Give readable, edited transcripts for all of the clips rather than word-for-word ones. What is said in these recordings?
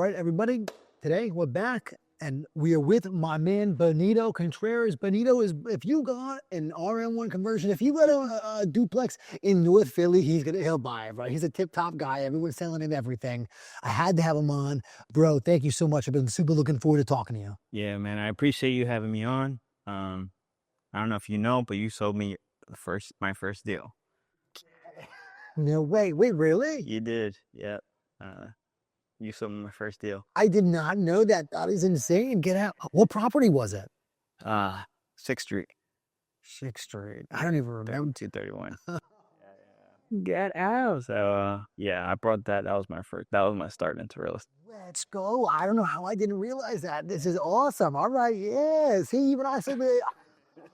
right, everybody. Today we're back and we are with my man Benito Contreras. Benito is, if you got an RM1 conversion, if you got a duplex in North Philly, he'll buy it, right? He's a tip-top guy. Everyone's selling him everything. I had to have him on. Bro, thank you so much. I've been super looking forward to talking to you. Yeah, man, I appreciate you having me on. I don't know if you know, but you sold me my first deal. No, wait, really? You did, yeah. You sold me my first deal. I did not know that. That is insane. Get out. What property was it? 6th Street. 6th Street. I don't even remember. 231. Get out. So, yeah, I brought that. That was my start into real estate. Let's go. I don't know how I didn't realize that. This is awesome. All right. Yeah. See, even I said,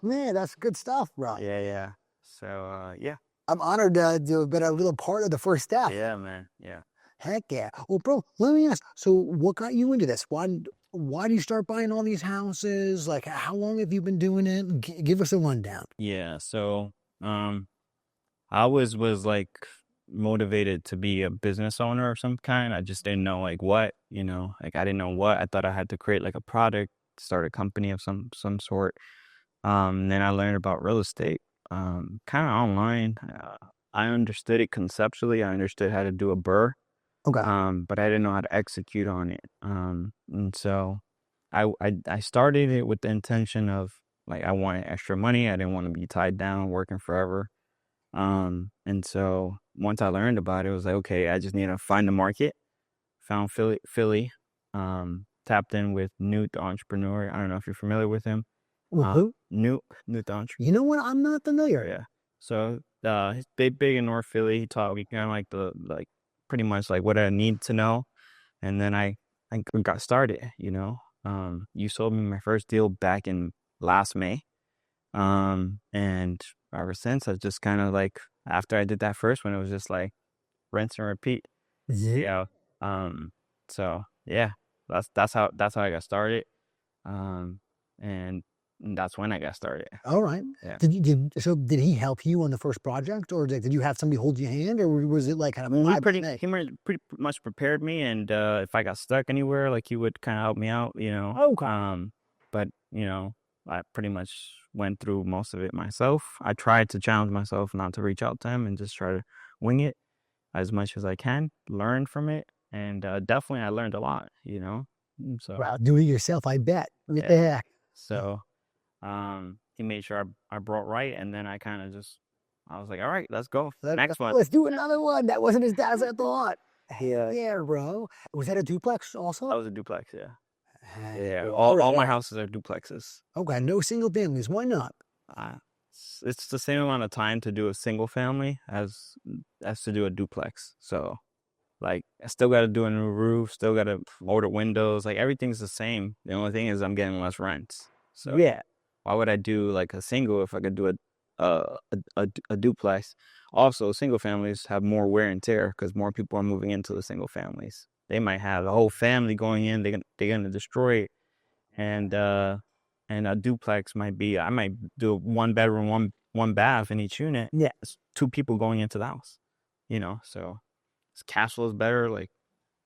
man, that's good stuff, bro. Yeah. So, yeah. I'm honored to have been a little part of the first step. Yeah, man. Yeah. Heck yeah. Well, bro, let me ask. So what got you into this? Why do you start buying all these houses? Like, how long have you been doing it? Give us a rundown. Yeah. So, I was like motivated to be a business owner of some kind. I just didn't know like what, like I didn't know what. I thought I had to create like a product, start a company of some sort. Then I learned about real estate, kind of online. I understood it conceptually. I understood how to do a BURR. Okay. But I didn't know how to execute on it. And so I started it with the intention of like I wanted extra money. I didn't want to be tied down working forever. And so once I learned about it was like, okay, I just need to find the market. Found Philly, tapped in with Newt, the entrepreneur. I don't know if you're familiar with him. Who? Newt the entrepreneur. You know what? I'm not familiar. Yeah. So he's big in North Philly. He taught me kind of like pretty much like what I need to know. And then I got started, you sold me my first deal back in last May. And ever since I just kind of like, after I did that first one, it was just like rinse and repeat. Yeah. So yeah, that's how I got started. And that's when I got started. All right. Yeah. Did he help you on the first project, or did you have somebody hold your hand, or was it like kind of he pretty much prepared me, and if I got stuck anywhere, like he would kind of help me out, Okay. But I pretty much went through most of it myself. I tried to challenge myself not to reach out to him and just try to wing it as much as I can, learn from it, and definitely I learned a lot, So wow, do it yourself, I bet. What the heck? So he made sure I brought right, and then I was like, all right, let's go. Next one. Let's do another one. That wasn't as bad as I thought. Yeah. Yeah, bro. Was that a duplex also? That was a duplex, yeah. Yeah, all my houses are duplexes. Okay, no single families. Why not? It's the same amount of time to do a single family as to do a duplex. So, like, I still got to do a new roof, still got to order windows. Like, everything's the same. The only thing is I'm getting less rent. So, yeah. Why would I do like a single if I could do a duplex? Also, single families have more wear and tear because more people are moving into the single families. They might have a whole family going in. They're gonna destroy it, and a duplex I might do a 1 bedroom, one bath in each unit. Yeah, it's 2 people going into the house. So cash flow is better. Like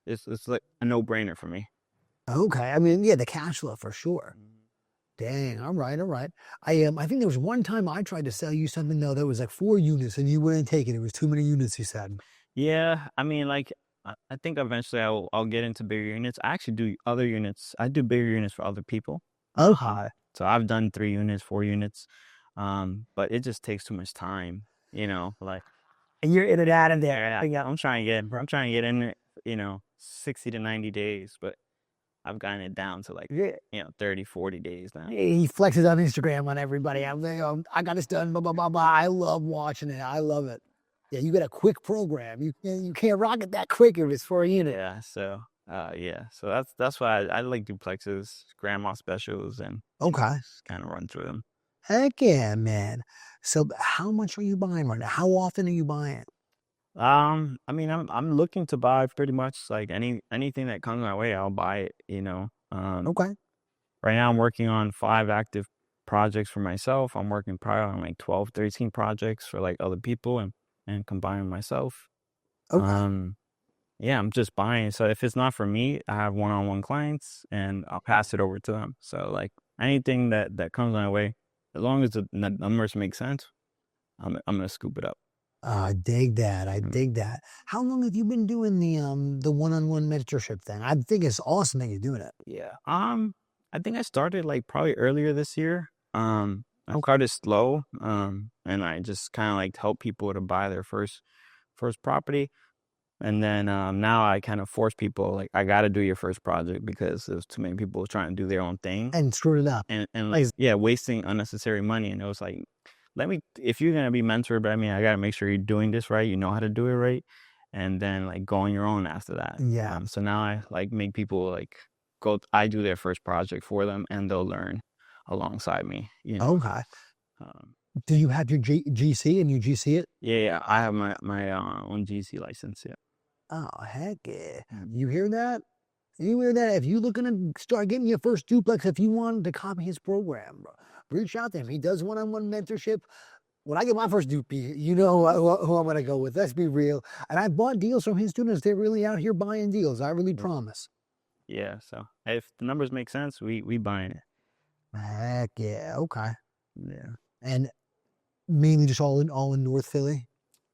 it's like a no brainer for me. Okay, I mean, yeah, the cash flow for sure. Dang, all right. I think there was one time I tried to sell you something though that was like 4 units and you wouldn't take it. It was too many units, you said. Yeah, I mean, like I think eventually I'll get into bigger units. I actually do other units. I do bigger units for other people. Okay. So I've done 3 units, 4 units, but it just takes too much time, like. And you're in and out of there. Yeah, I'm trying to get in there, 60 to 90 days, but I've gotten it down to like, 30, 40 days now. He flexes on Instagram on everybody. I got this done, blah, blah, blah, blah. I love watching it. I love it. Yeah, you got a quick program. You can't rock it that quick if it's for a unit. Yeah, so, So that's why I like duplexes, grandma specials, and just kind of run through them. Heck yeah, man. So how much are you buying right now? How often are you buying? I mean, I'm looking to buy pretty much like anything that comes my way, I'll buy it, Okay. Right now I'm working on 5 active projects for myself. I'm working probably on like 12, 13 projects for like other people and combining myself. Okay. yeah, I'm just buying. So if it's not for me, I have one-on-one clients and I'll pass it over to them. So like anything that comes my way, as long as the numbers make sense, I'm gonna scoop it up. I dig that. I Mm. dig that. How long have you been doing the one-on-one mentorship thing? I think it's awesome that you're doing it. Yeah. I think I started like probably earlier this year. I Okay. started slow. And I just kind of like help people to buy their first property. And then now I kind of force people like I got to do your first project because there's too many people trying to do their own thing And screwed it up. and like yeah, wasting unnecessary money. And it was like, let me if you're gonna be mentored by me, I gotta make sure you're doing this right. You know how to do it right, and then like go on your own after that. Yeah. So now I like make people like go. I do their first project for them, and they'll learn alongside me. Okay. Um, Do you have your GC and you GC it? yeah, yeah. I have my own GC license. Yeah. Oh, heck yeah. Mm. You hear that? You hear that? If you're looking to start getting your first duplex, if you wanted to copy his program, bro, reach out to him. He does one-on-one mentorship. When I get my first dupie, you know who I'm going to go with. Let's be real. And I bought deals from his students. They're really out here buying deals. I really promise. Yeah. So if the numbers make sense, we buying it. Heck yeah. Okay. Yeah. And mainly just all in North Philly.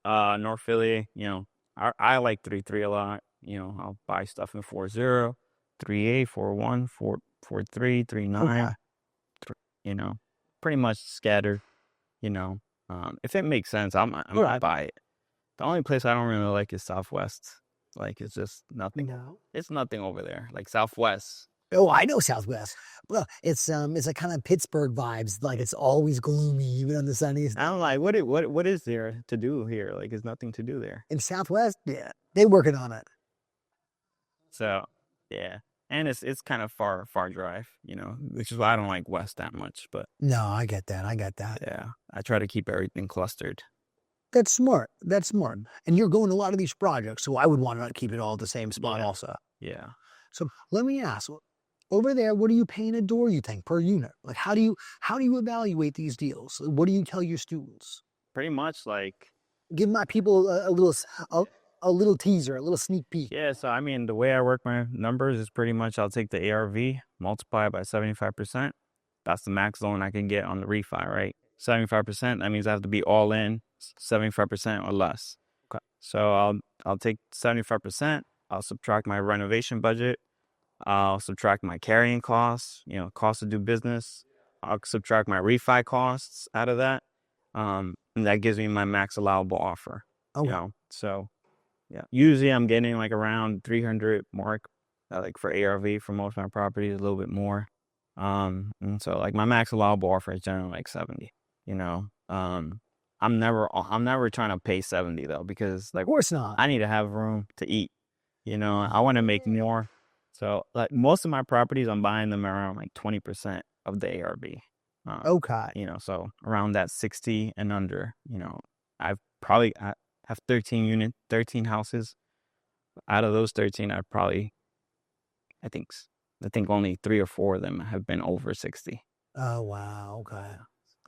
North Philly, I like 3-3 a lot. I'll buy stuff in 4-0, 3-8, 4-1, 4-3, 3-9, Okay. you know, pretty much scattered, you know. If it makes sense, I'm All gonna right. buy it. The only place I don't really like is Southwest. Like it's just nothing. No. It's nothing over there. Like Southwest. Oh, I know Southwest. Well, it's a kind of Pittsburgh vibes. Like it's always gloomy, even on the sunniest day. I'm like, what is there to do here? Like, there's nothing to do there. In Southwest, yeah, they're working on it. So, yeah. And it's kind of far drive, which is why I don't like West that much. But No, I get that. I get that. yeah, I try to keep everything clustered. That's smart. That's smart. And you're going to a lot of these projects, so I would want to keep it all at the same spot Yeah. also. Yeah. So let me ask, over there, what are you paying a door, you think, per unit? Like how do you evaluate these deals? What do you tell your students? Pretty much like, Give my people a little teaser, a little sneak peek. yeah. So, I mean, the way I work my numbers is pretty much I'll take the ARV, multiply it by 75%. That's the max loan I can get on the refi, right? 75%, that means I have to be all in 75% or less. Okay. So I'll take 75%, I'll subtract my renovation budget, I'll subtract my carrying costs, cost to do business. I'll subtract my refi costs out of that. And that gives me my max allowable offer. Okay. So yeah. Usually I'm getting like around 300 mark, like for ARV for most of my properties, a little bit more. And so like my max allowable offer is generally like 70, you know. I'm never trying to pay 70 though, because like Of course not. I need to have room to eat, I want to make more. So like most of my properties, I'm buying them around like 20% of the ARV. Okay. So around that 60 and under, I have 13 houses. Out of those 13, I think, I think only 3 or 4 of them have been over 60. Oh wow. Okay.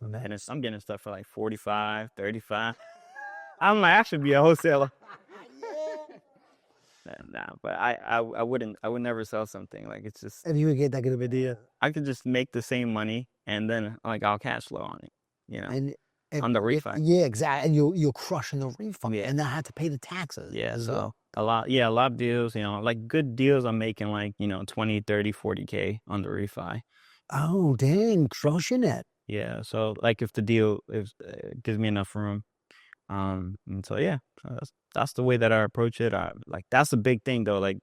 And I'm getting stuff for like 45, 35. I'm like, I should be a wholesaler. Nah, but I would never sell something. Like it's just, If you would get that good of a deal. I could just make the same money and then like I'll cash flow on it, And on the refi. yeah, exactly. And you'll crush in the refund Yeah. and not have to pay the taxes. Yeah, as so well. a lot of deals, like good deals I'm making like, 20, 30, 40K on the refi. Oh dang, crushing it. Yeah, so like if the deal gives me enough room, and so yeah, so that's the way that I approach it. Like that's a big thing though. Like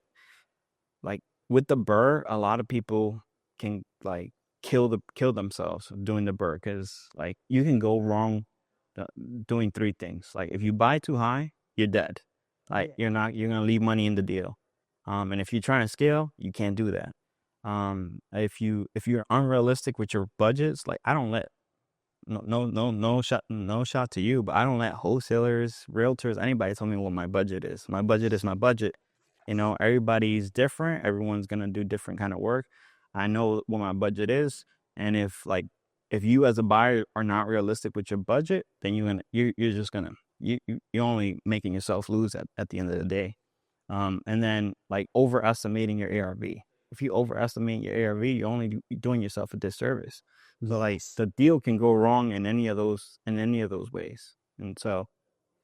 with the BURR, a lot of people can like kill themselves doing the BURR because like you can go wrong doing 3 things. Like if you buy too high, you're dead. Like you're gonna leave money in the deal. And if you're trying to scale, you can't do that. If you're unrealistic with your budgets, like I don't let no shot to you, but I don't let wholesalers, realtors, anybody tell me what my budget is. My budget is my budget. Everybody's different. Everyone's gonna do different kind of work. I know what my budget is, and if you as a buyer are not realistic with your budget, then you're only making yourself lose at the end of the day. And then like overestimating your ARV. If you overestimate your ARV, you're only doing yourself a disservice. So like Yes. the deal can go wrong in any of those ways. And so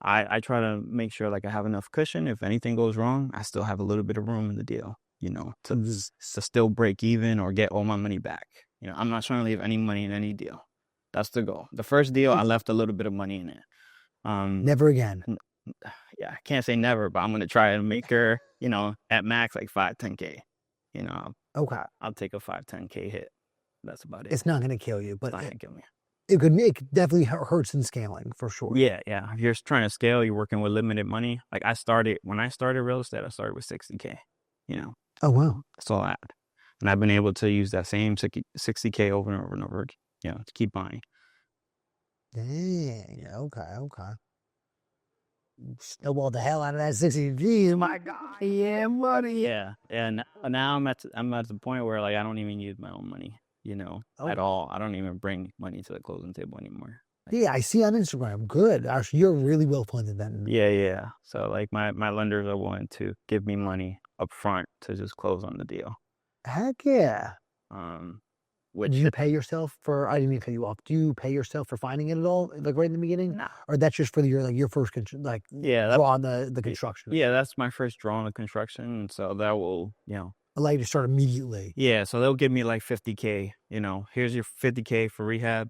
I try to make sure like I have enough cushion. If anything goes wrong, I still have a little bit of room in the deal, Mm. to still break even or get all my money back. I'm not trying to leave any money in any deal. That's the goal. The first deal, I left a little bit of money in it. Never again. n- yeah, I can't say never, but I'm gonna try and make her, at max like 5-10K. Okay. I'll take a 5-10K hit. That's about it. It's not going to kill you, It's but not gonna kill me. it could definitely hurts in scaling for sure. Yeah, yeah. If you're trying to scale, you're working with limited money. Like when I started real estate, I started with 60K. Oh, wow. That's all I had. And I've been able to use that same 60K over and over and over again, to keep buying. Dang. Okay. Okay. Snowballed the hell out of that 60 G's. My God. Yeah, buddy. Yeah. And now I'm at the point where like I don't even use my own money, Oh, at all. I don't even bring money to the closing table anymore. Like, yeah. I see on Instagram. Good. Actually, you're really well funded then. yeah, yeah. So like my lenders are willing to give me money up front to just close on the deal. Heck yeah. Um, Do which you pay yourself for, I didn't mean to cut you off. Do you pay yourself for finding it at all? Like right in the beginning? nah, Or that's just for your first, yeah, draw on the construction? yeah, that's my first draw on the construction, and so that will, Allow you to start immediately. yeah, so they'll give me like 50K. Here's your 50K for rehab.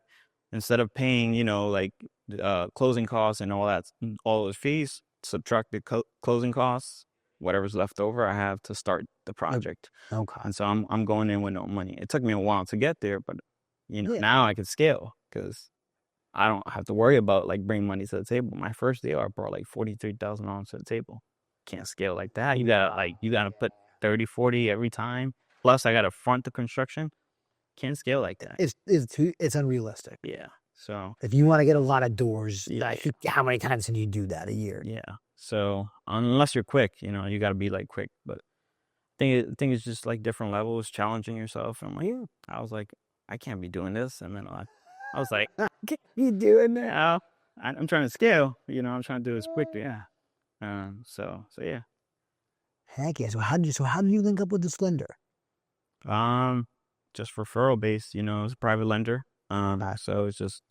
Instead of paying, like closing costs and all those fees, subtract the closing costs, whatever's left over, I have to start the project. Okay. And so I'm going in with no money. It took me a while to get there, but Yeah. now I can scale because I don't have to worry about like bringing money to the table. My first deal, I brought like $43,000 to the table. Can't scale like that. You gotta put 30, 40 every time. Plus, I gotta front the construction. Can't scale like that. It's unrealistic. Yeah. So If you want to get a lot of doors, yeah, how many times can you do that a year? yeah. So unless you're quick, you gotta be like quick. But thing is just like different levels, challenging yourself. And I'm like, yeah. I was like, I can't be doing this. And then I was like, can't be doing that. I'm trying to scale. I'm trying to do this quickly. Yeah. So yeah. Heck yeah. So how did you link up with this lender? Just referral based. It's a private lender. Okay. So it's just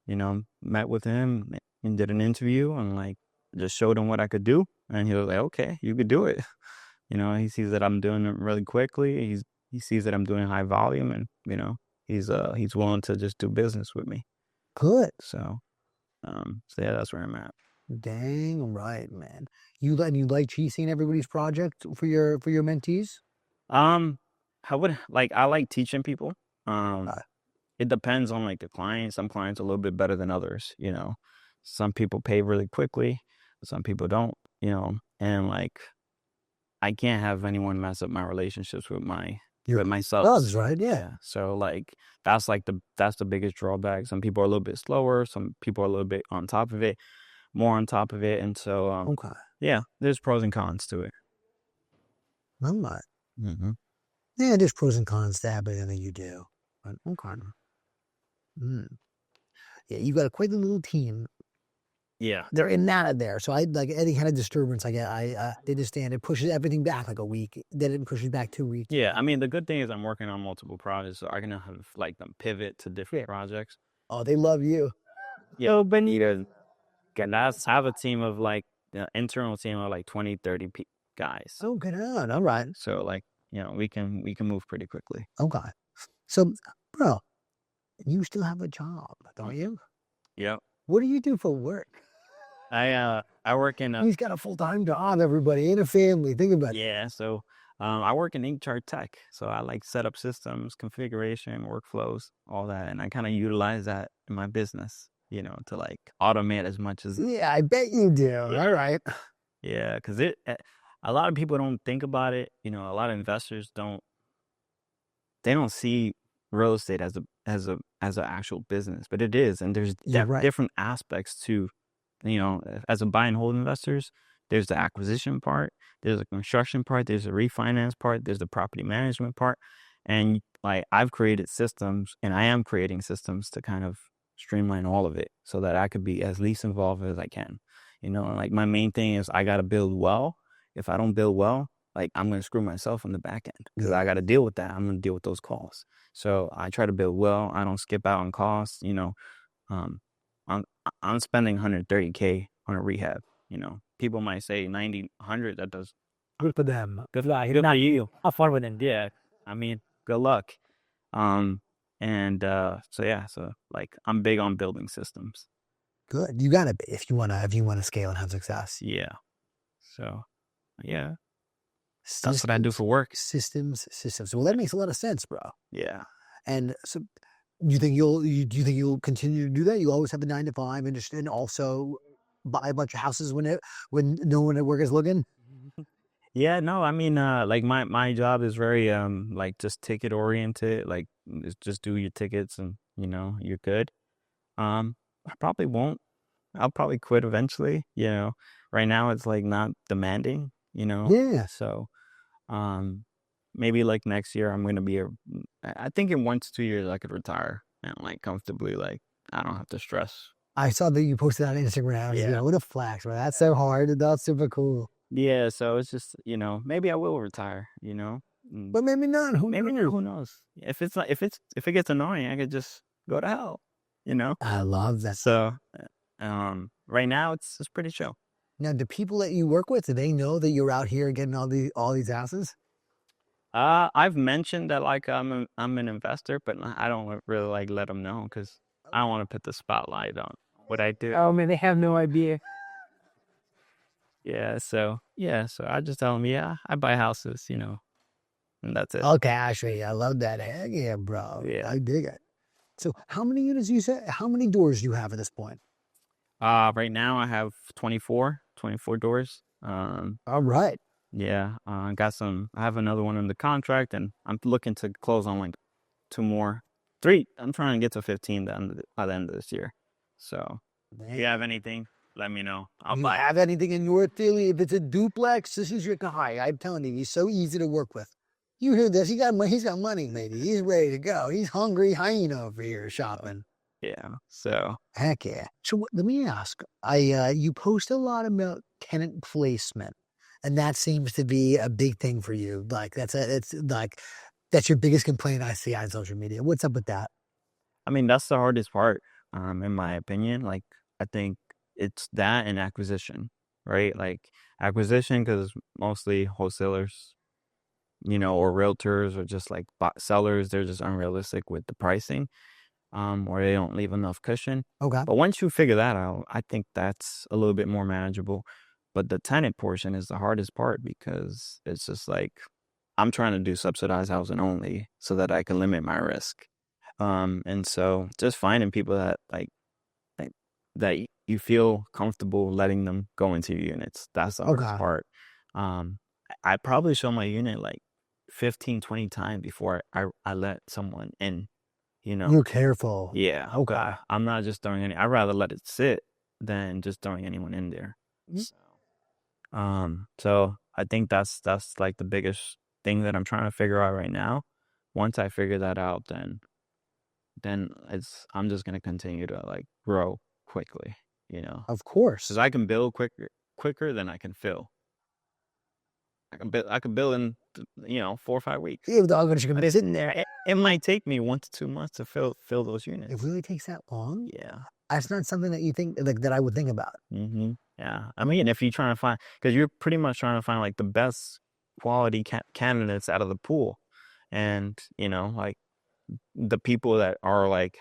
met with him and did an interview and like just showed him what I could do, and he was like, okay, you could do it. He sees that I'm doing it really quickly. He sees that I'm doing high volume, and he's willing to just do business with me. Good. So yeah, that's where I'm at. Dang right, man. You like chasing everybody's project for your mentees? I like teaching people. Uh, It depends on like the client. Some clients are a little bit better than others. Some people pay really quickly, some people don't, and like I can't have anyone mess up my relationships with my subs. subs, right? Yeah. Yeah. So like that's the biggest drawback. Some people are a little bit slower, some people are a little bit on top of it, more on top of it. And so Okay. yeah, there's pros and cons to it. I'm not. Mm-hmm. Yeah, there's pros and cons to everything that you do. But okay. Yeah, you got quite a little team. Yeah. They're in and out of there. So I like any kind of disturbance I get, I understand it pushes everything back like a week. Then it pushes back 2 weeks. Yeah. I mean, the good thing is I'm working on multiple projects, so I can have like them pivot to different projects. Oh, they love you. Yo, Benito, can I have a team of like the internal team of like 20, 30 guys. Oh, good on. All right. So like, we can move pretty quickly. Okay. So, bro, you still have a job, don't you? Yep. What do you do for work? I work in He's got a full-time job, everybody, and a family. Think about it. yeah, so I work in HR tech. So I like set up systems, configuration, workflows, all that, and I kind of utilize that in my business, to like automate as much as Yeah, I bet you do. All right. yeah, because a lot of people don't think about it. A lot of investors they don't see real estate as an actual business, but it is, and there's Right. different aspects to, as a buy and hold investors. There's the acquisition part, there's a construction part, there's a refinance part, there's the property management part, and like I've created systems, and I am creating systems to kind of streamline all of it so that I could be as least involved as I can. And like my main thing is I got to build well, if I don't build well, like I'm gonna screw myself on the back end because I Yeah. got to deal with that. I'm gonna deal with those calls. So I try to build well. I don't skip out on costs. Um, I'm I'm spending 130K on a rehab. People might say 90, 100. That does Good for them. good luck. Not you. How far within? Yeah. I mean, good luck. Um, and so yeah, so like I'm big on building systems. Good. You gotta be if you wanna scale and have success. Yeah. So yeah, that's what I do Systems, for work. systems. Well, that makes a lot of sense, bro. Yeah. And so, do you think you'll continue to do that? You always have the 9 to 5, and also buy a bunch of houses when no one at work is looking. Yeah, no, I mean, like my job is very like just ticket oriented. Like just do your tickets and you're good. I probably won't. I'll probably quit eventually. Right now it's like not demanding. Yeah, So maybe like next year I'm gonna be I think in 1 to 2 years I could retire and like comfortably. Like I don't have to stress. I saw that you posted on Instagram. Yeah. What a flex, bro! That's so hard. That's super cool. Yeah, so it's just, maybe I will retire, Mm, But maybe not. Who maybe not, knows? who knows? If it's not, if it gets annoying, I could just go to hell, you know? I love that. So, right now it's pretty chill. Now, do people that you work with, do they know that you're out here getting all these houses? I've mentioned that like I'm an investor, but I don't really like let them know because I don't want to put the spotlight on what I do. Oh man, they have no idea. So I just tell them, yeah, I buy houses, and that's it. Okay, actually, I love that. Heck yeah, bro. Yeah. I dig it. So, how many units you said? How many doors do you have at this point? Right now I have 24 doors. All right. Yeah, I have another one in the contract, and I'm looking to close on like two more, three. I'm trying to get to 15 by the end of this year. So, if you have anything, let me know. I'll You buy. have anything in your Philly? If it's a duplex, this is your guy. I'm telling you, he's so easy to work with. You hear this? He's got money, lady. He's ready to go. He's hungry hyena over here shopping. Yeah. So, Heck yeah. So let me ask. You post a lot about tenant placement, and that seems to be a big thing for you. That's your biggest complaint I see on social media. What's up with that? I mean, that's the hardest part, in my opinion. Like, I think it's that and acquisition, right? Like acquisition, because mostly wholesalers, or realtors or just like sellers, they're just unrealistic with the pricing, or they don't leave enough cushion. Okay. But once you figure that out, I think that's a little bit more manageable. But the tenant portion is the hardest part because it's just like I'm trying to do subsidized housing only so that I can limit my risk. And so just finding people like that you feel comfortable letting them go into your units. That's the hardest Okay. part. I probably show my unit like 15, 20 times before I let someone in, you know. You're careful. Yeah. Okay. I'm not just throwing I'd rather let it sit than just throwing anyone in there. Mm. So I think that's like the biggest thing that I'm trying to figure out right now. Once I figure that out, then I'm just gonna continue to like grow quickly, Of course. because I can build quicker than I can fill. I can build in 4 or 5 weeks. Yeah, the dog is But sitting there. it might take me 1 to 2 months to fill those It units. really takes that long? Yeah. That's not something that you think like that I would think about. Mm-hmm. Yeah. I mean, if you're trying to find, because you're pretty much trying to find like the best quality candidates out of the pool, and like the people that are like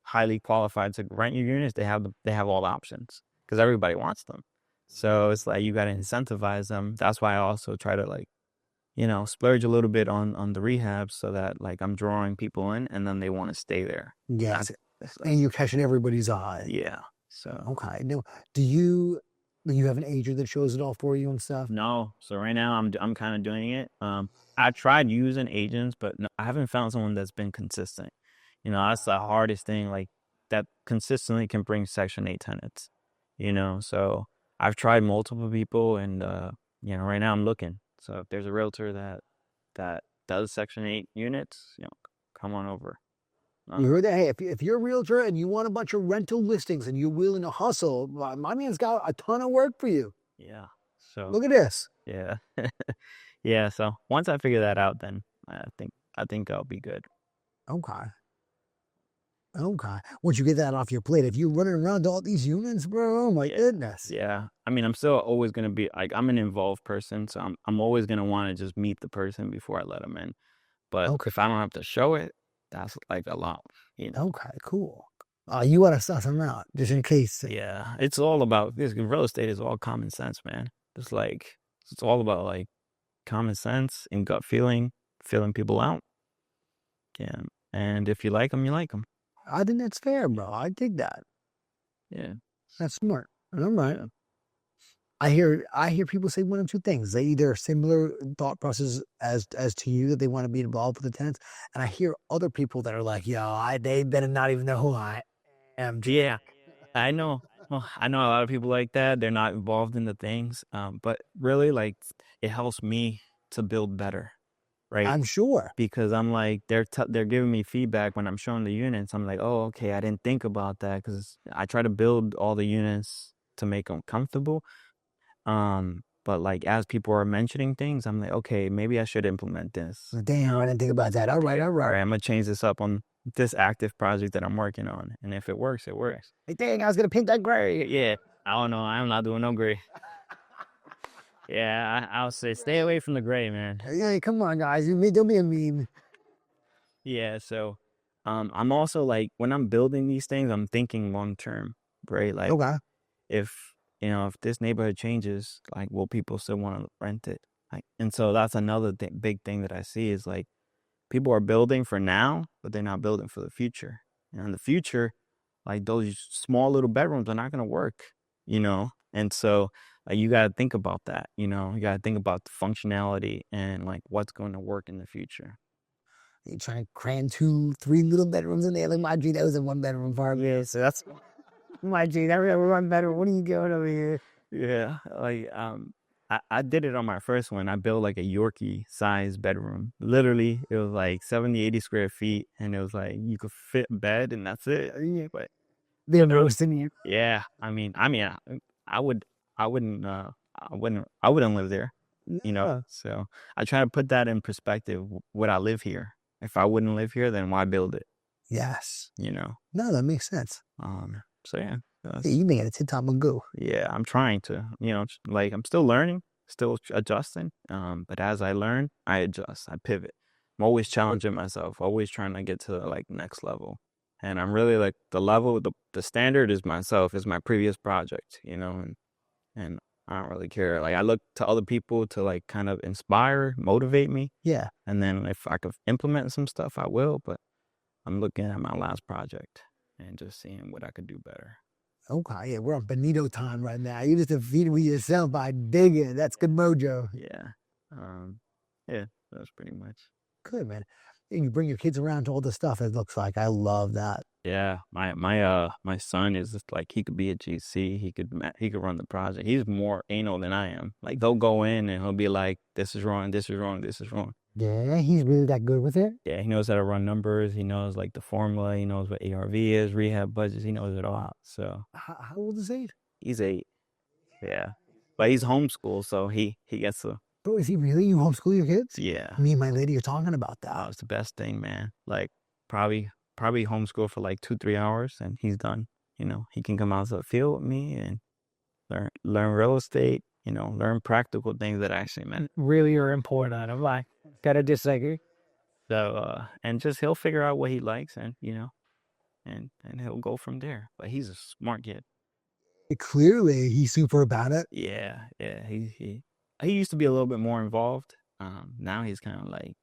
highly qualified to rent your units, they have all the options because everybody wants them. So it's like you got to incentivize them. That's why I also try to like splurge a little bit on the rehab so that like I'm drawing people in and then they want to stay there. Yes. That's And you're catching everybody's eye. yeah. So Okay. No, do you have an agent that shows it all for you and stuff? no. So right now I'm kind of doing it. I tried using agents, but no, I haven't found someone that's been consistent. That's the hardest thing. Like that consistently can bring Section 8 tenants. So I've tried multiple people, and right now I'm looking. So if there's a realtor that does Section 8 units, come on over. You heard that? Hey, if you're a realtor and you want a bunch of rental listings and you're willing to hustle, my man's got a ton of work for you. Yeah. So Look at this. yeah, yeah. So once I figure that out, then I think I'll be good. Okay. Okay. Once you get that off your plate, if you're running around to all these units, bro, oh my Yeah, goodness. yeah. I mean, I'm still always gonna be like I'm an involved person, so I'm always gonna want to just meet the person before I let them in. But Okay. if I don't have to show it, that's like a lot, you know. Okay, cool. You want to suss them out just in case. Yeah, it's all about this. Real estate is all common sense, man. It's like it's all about like common sense and gut feeling, feeling people out. Yeah, and if you like them, you like them. I think that's fair, bro. I dig that. Yeah, That's smart. All right. yeah, I hear people say one of two things. They either similar thought process as to you that they want to be involved with the tenants, and I hear other people that are like, "Yo, they better not even know who I am." yeah. I know. Well, I know a lot of people like that. They're not involved in the things, but really, like, it helps me to build better, right? I'm sure. Because I'm like, they're giving me feedback when I'm showing the units. I'm like, oh, okay, I didn't think about that because I try to build all the units to make them comfortable. But like as people are mentioning things, I'm like, okay, maybe I should implement this. Damn, I didn't think about that. All right, all All right. right, I'm gonna change this up on this active project that I'm working on, and if it works, it works. Hey, dang, I was gonna paint that gray. Yeah, I don't know. I'm not doing no gray. Yeah, I'll say stay away from the gray, man. Hey, come on, guys. Don't be a meme. Yeah, so I'm also like when I'm building these things, I'm thinking long term, right? Like Okay. if if this neighborhood changes, like will people still want to rent it? Like, and so that's another big thing that I see is like people are building for now, but they're not building for the future. And in the future, like those small little bedrooms are not going to work, And so you got to think about that, You got to think about the functionality and like what's going to work in the future. You trying to cram 3 little bedrooms in there. Like my G, that was a 1 bedroom apartment. Yeah, so that's My G, that was a 1 bedroom. What are you doing over here? yeah, like I did it on my first one. I built like a Yorkie size bedroom. Literally, it was like 70, 80 square feet, and it was like you could fit a bed and that's it. Yeah, but They're roasting you. yeah, I would, I wouldn't live there, No. So I try to put that in perspective. Would I live here? If I wouldn't live here, then why build it? Yes. You know. No, that makes sense. So yeah, Hey, you made a tip-top go. yeah, I'm trying to, like I'm still learning, still adjusting. But as I learn, I adjust, I pivot. I'm always challenging myself, always trying to get to like next level. And I'm really like the standard is myself, is my previous project, and I don't really care. Like I look to other people to like kind of inspire, motivate me. Yeah. And then if I could implement some stuff, I will. But I'm looking at my last project and just seeing what I could do better. Okay. Yeah, we're on Bonito time right now. You just defeated me yourself by digging. That's good mojo. Yeah. Yeah, that's pretty much. Good, man. And you bring your kids around to all the stuff, it looks like. I love that. Yeah, my son is just like he could be a GC. He could run the project. He's more anal than I am. Like they'll go in and he'll be like, "This is wrong. This is wrong. This is wrong." Yeah, he's really that good with it. Yeah, he knows how to run numbers. He knows like the formula. He knows what ARV is, rehab budgets. He knows it all. So How old is he? he's 8. Yeah, but he's homeschooled, so he gets to. Bro, is he really? You homeschool your kids? Yeah, Me and my lady are talking about that. it's the best thing, man. Like probably homeschool for like 2-3 hours, and he's done. He can come out to the field with me and learn real estate. Learn practical things that actually matter. Really are important. I'm like, gotta disagree. So and just he'll figure out what he likes, and and he'll go from there. But he's a smart kid. Clearly, he's super about it. Yeah, yeah. He used to be a little bit more involved. Now he's kind of like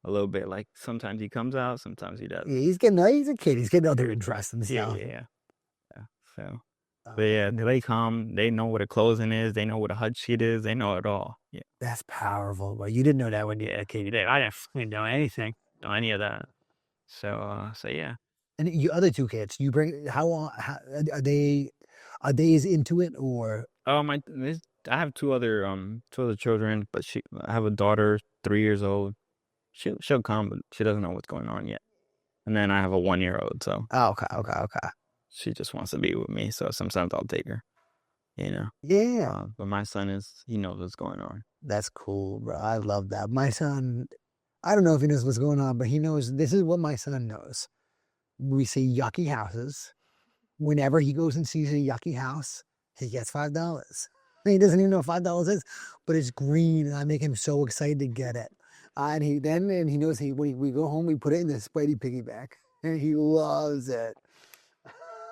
a little bit like sometimes he comes out, sometimes he doesn't. Yeah, he's a kid. He's getting other interests and Yeah, stuff. yeah, yeah. So, but yeah, they come. They know what a closing is. They know what a HUD sheet is. They know it all. Yeah, That's powerful. But you didn't know that when you yeah. Okay, I didn't know anything, know any of that. So yeah. And your other 2 kids, you bring how are they? Are they as into it or? Oh I have two other children, but I have a daughter, 3 years old. She'll come, but she doesn't know what's going on yet. And then I have a 1-year-old, so Oh, okay. she just wants to be with me. So sometimes I'll take her. you know. Yeah. But my son he knows what's going on. That's cool, bro. I love that. My son, I don't know if he knows what's going on, but he knows this is what my son knows. We see yucky houses. Whenever he goes and sees a yucky house, he gets $5. He doesn't even know what $5 is, but it's green, and I make him so excited to get it. And he knows when we go home, we put it in the Spidey piggyback, and he loves it.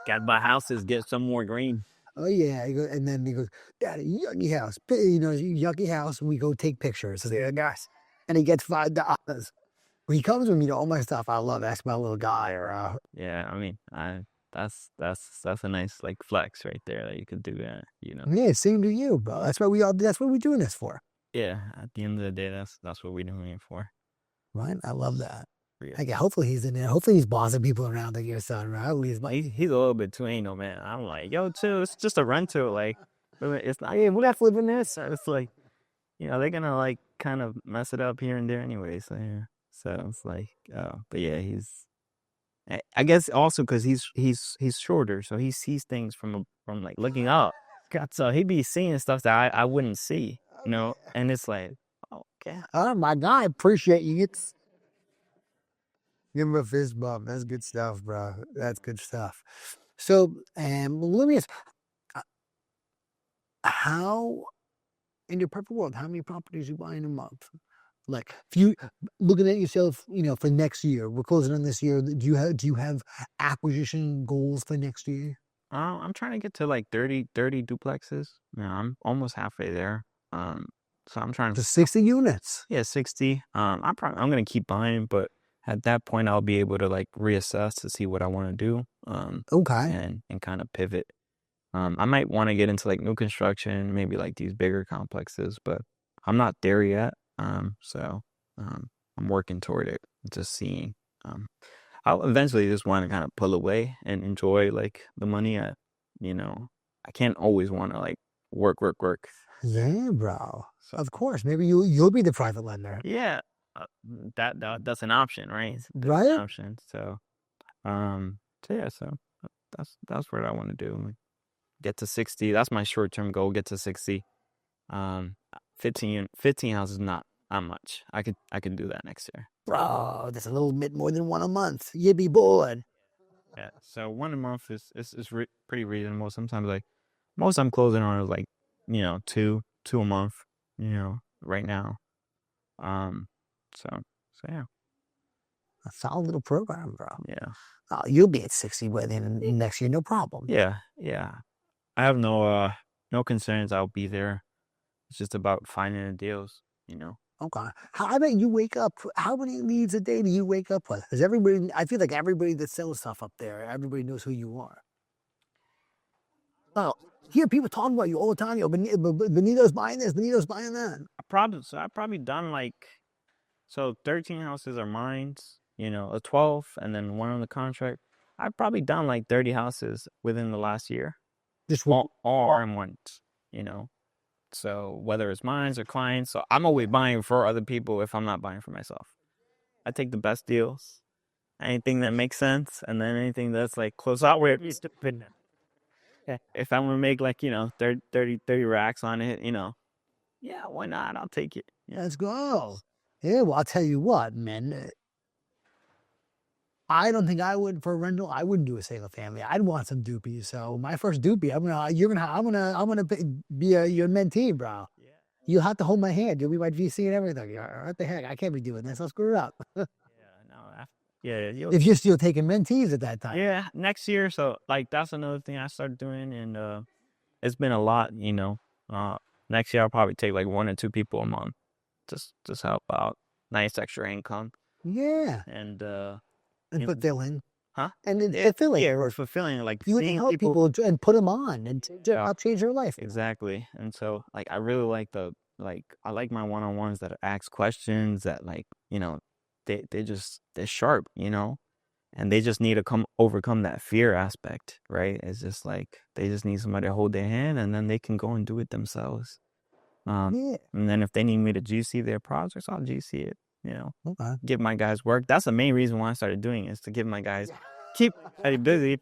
Got to buy houses, get some more green. Oh yeah, and then he goes, Daddy, yucky house, yucky house. And we go take pictures. I say, "Yeah, guys," and he gets $5. He comes with me to all my stuff. I love. That's my little guy. Yeah, I mean, that's a nice like flex right there that you could do that, you know. Yeah, same to you, bro. That's what That's what we're doing this for. Yeah, at the end of the day, that's what we're doing it for. Right? I love that. Yeah. Okay, hopefully he's in there. Hopefully he's bossing people around like your son, right? He's a little bit too anal, man. I'm like, yo, chill. It's just a rental. Like, it's not. Yeah, we have to live in this. So it's like, they're gonna like kind of mess it up here and there anyway. So yeah. So it's like, but yeah, I guess also because he's shorter, so he sees things from like looking up. God, so he be seeing stuff that I wouldn't see, and it's like, oh, okay. Oh my God, I appreciate you. Give him a fist bump. That's good stuff, bro. That's good stuff. So, let me ask, how, in your perfect world, how many properties you buy in a month? Like, if you looking at yourself, for next year, we're closing on this year. Do you have acquisition goals for next year? I'm trying to get to like 30 duplexes. Yeah, I'm almost halfway there. So I'm trying to 60 units. Yeah, 60. I'm gonna keep buying, but at that point I'll be able to like reassess to see what I want to do. Okay. And kind of pivot. I might want to get into like new construction, maybe like these bigger complexes, but I'm not there yet. So I'm working toward it. Just seeing. I'll eventually just want to kind of pull away and enjoy like the money. I can't always want to like work. Yeah, bro. So, of course, maybe you'll be the private lender. Yeah, that's an option, right? Right. An option. So, so that's what I want to do. Get to 60. That's my short-term goal. Get to 60. 15 houses is not much. I could do that next year. Bro, that's a little bit more than one a month. You'd be bored. Yeah. So one a month is pretty reasonable. Sometimes like most I'm closing on is like two a month. Right now. So yeah. A solid little program, bro. Yeah. You'll be at 60 by the end of next year, no problem. Yeah. I have no concerns. I'll be there. It's just about finding the deals, Okay. How about you wake up? How many leads a day do you wake up with? Because I feel like everybody that sells stuff up there, everybody knows who you are. Oh, hear people talking about you all the time. Benito's buying this, Benito's buying that. I've probably done like, 13 houses are mine, a 12, and then one on the contract. I've probably done like 30 houses within the last year. Just all RM1s, So whether it's mine or clients, so I'm always buying for other people if I'm not buying for myself. I take the best deals, anything that makes sense, and then anything that's like close out where if I'm gonna make like 30 racks on it, yeah, why not? I'll take it. Yeah, let's go. Yeah, well, I'll tell you what, man. I don't think I would for a rental. I wouldn't do a single family. I'd want some doopies. So my first doopie, I'm gonna be your mentee, bro. Yeah. You'll have to hold my hand. You'll be my VC and everything. What the heck? I can't be doing this. I'll screw it up. If you're still taking mentees at that time. Yeah, next year. So like that's another thing I started doing, and it's been a lot. Next year I'll probably take like 1 or 2 people a month, just help out, nice extra income. Yeah. And fulfilling. Huh? And it's fulfilling. Yeah, or fulfilling. Like you help people and put them on and help change their life. Exactly. And so like I really like I like my one-on-ones that ask questions that like, they're sharp, and they just need to overcome that fear aspect, right? It's just like they just need somebody to hold their hand and then they can go and do it themselves. And then if they need me to GC their projects, I'll GC it. Give my guys work. That's the main reason why I started doing it, is to give my guys keep everybody busy.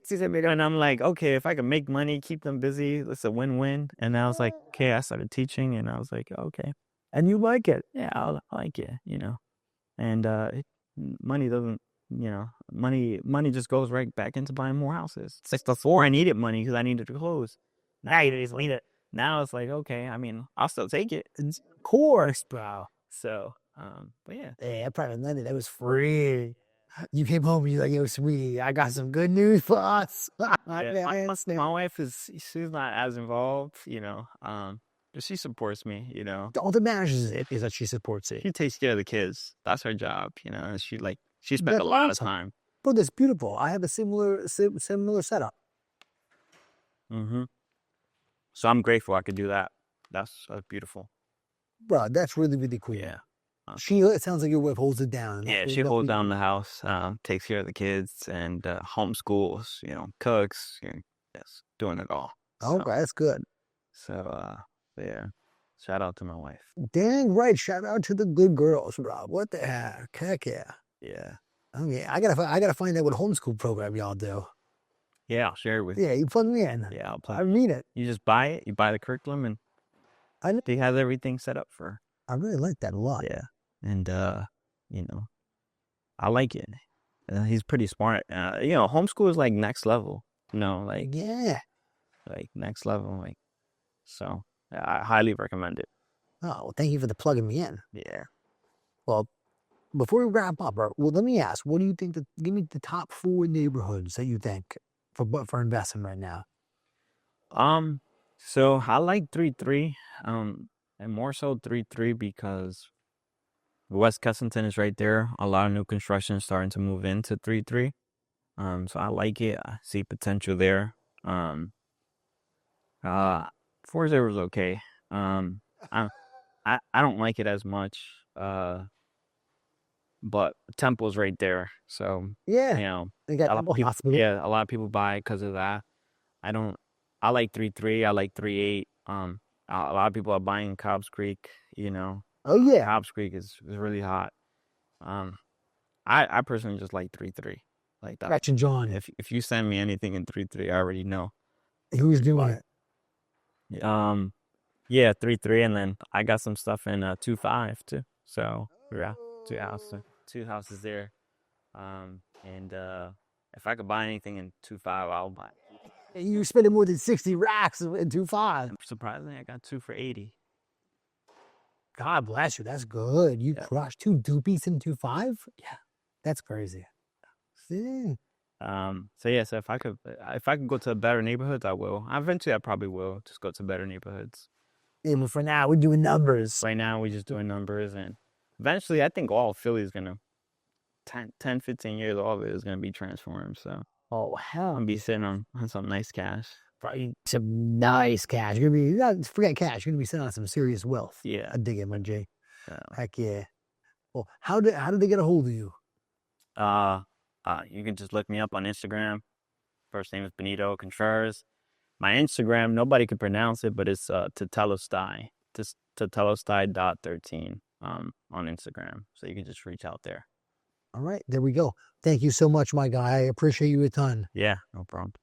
And I'm like, okay, if I can make money, keep them busy, it's a win-win. And I was like, okay, I started teaching, and I was like, okay, And you like it. yeah, I like it, and money doesn't, money just goes right back into buying more houses. It's like before I needed money because I needed to close. Now you just need it. Now it's like, okay, I mean, I'll still take it. Of course, bro. So, but yeah. Yeah, private lending, that was free. You came home and you're like, yo, sweetie, I got some good news for us. Yeah, I understand. my wife she's not as involved, but she supports me, All that matters is that she supports it. She takes care of the kids. That's her job, and she spent That's a lot of awesome. time. Bro, that's beautiful. I have a similar setup. Mm-hmm. So I'm grateful I could do that. That's beautiful. Bro, that's really, really cool. Yeah. It sounds like your wife holds it down. Yeah, she holds down the house, takes care of the kids, and homeschools, cooks, yes, doing it all. Okay, that's good. So, yeah, shout out to my wife. Dang right. Shout out to the good girls, bro. What the heck? Heck yeah. Yeah. Oh yeah, I gotta find out what homeschool program y'all do. Yeah, I'll share it with you. Yeah, you plug me in. Yeah, I'll plug. I mean it. You just buy it. You buy the curriculum, and he has everything set up for. I really like that a lot. Yeah, and I like it. He's pretty smart. Homeschool is like next level. Yeah. Like next level. So I highly recommend it. Oh, well, thank you for the plugging me in. Yeah. Well, before we wrap up, bro, let me ask, what do you think give me the top 4 neighborhoods that you think for investing right now? So I like 3-3, and more so 3-3 because West Kensington is right there. A lot of new construction is starting to move into 3-3. So I like it. I see potential there. 4-0 is okay. I don't like it as much. But Temple's right there, so yeah, they got a lot of people, hospital. yeah, a lot of people buy because of that. I like 3-3. I like 3-8. A lot of people are buying Cobbs Creek. Oh yeah, Cobbs Creek is really hot. I personally just like 3-3. Like that. Gretchen John. If you send me anything in 3-3, I already know. Who's doing it? Yeah, 3-3, and then I got some stuff in 2-5 too. So yeah, two houses there. And if I could buy anything in 2-5, I'll buy it. You're spending more than 60 racks in 2-5. Surprisingly, I got 2 for 80. God bless you. That's good. You crushed 2 doopies in 2-5? Yeah. That's crazy. Yeah. So if I could go to better neighborhoods, I will. Eventually, I probably will just go to better neighborhoods. Yeah, but for now, we're doing numbers. Right now, we're just doing numbers, and eventually, I think all of Philly is gonna 10, 15 years, all of it is gonna be transformed. So, oh hell, I'm gonna be sitting on some nice cash. Probably some nice cash. You're gonna be forget cash. You're gonna be sitting on some serious wealth. Yeah, I dig it, my J. Heck yeah. Well, how did they get a hold of you? You can just look me up on Instagram. First name is Benito Contreras. My Instagram, nobody could pronounce it, but it's Tetelestai. Just Tetelestai.13 on Instagram. So you can just reach out there. All right, there we go. Thank you so much, my guy. I appreciate you a ton. Yeah, no problem.